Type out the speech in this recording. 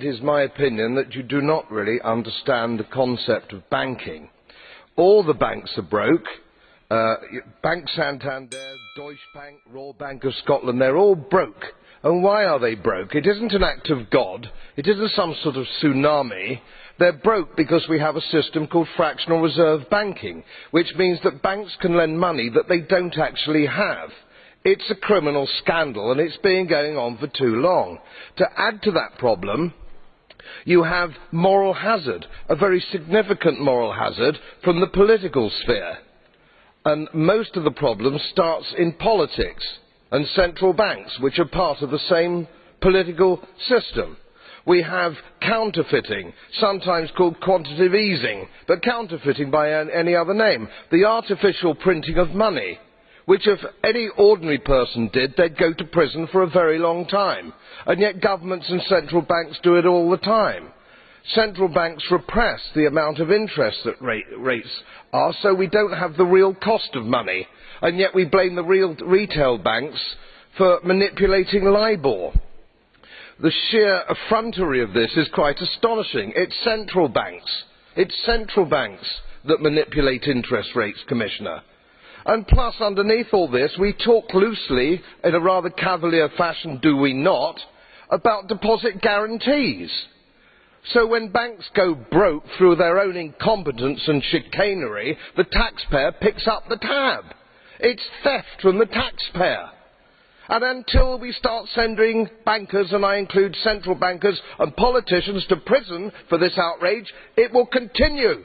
It is my opinion that you do not really understand the concept of banking. All the banks are broke. Bank Santander, Deutsche Bank, Royal Bank of Scotland, they're all broke. And why are they broke? It isn't an act of God. It isn't some sort of tsunami. They're broke because we have a system called fractional reserve banking, which means that banks can lend money that they don't actually have. It's a criminal scandal, and it's been going on for too long. To add to that problem, you have moral hazard, a very significant moral hazard from the political sphere. And most of the problem starts in politics and central banks, which are part of the same political system. We have counterfeiting, sometimes called quantitative easing, but counterfeiting by any other name. The artificial printing of money, which if any ordinary person did, they'd go to prison for a very long time. And yet governments and central banks do it all the time. Central banks repress the amount of interest that rates are, so we don't have the real cost of money. And yet we blame the real retail banks for manipulating LIBOR. The sheer effrontery of this is quite astonishing. It's central banks that manipulate interest rates, Commissioner. And plus, underneath all this, we talk loosely, in a rather cavalier fashion, do we not, about deposit guarantees. So when banks go broke through their own incompetence and chicanery, the taxpayer picks up the tab. It's theft from the taxpayer. And until we start sending bankers, and I include central bankers and politicians, to prison for this outrage, it will continue.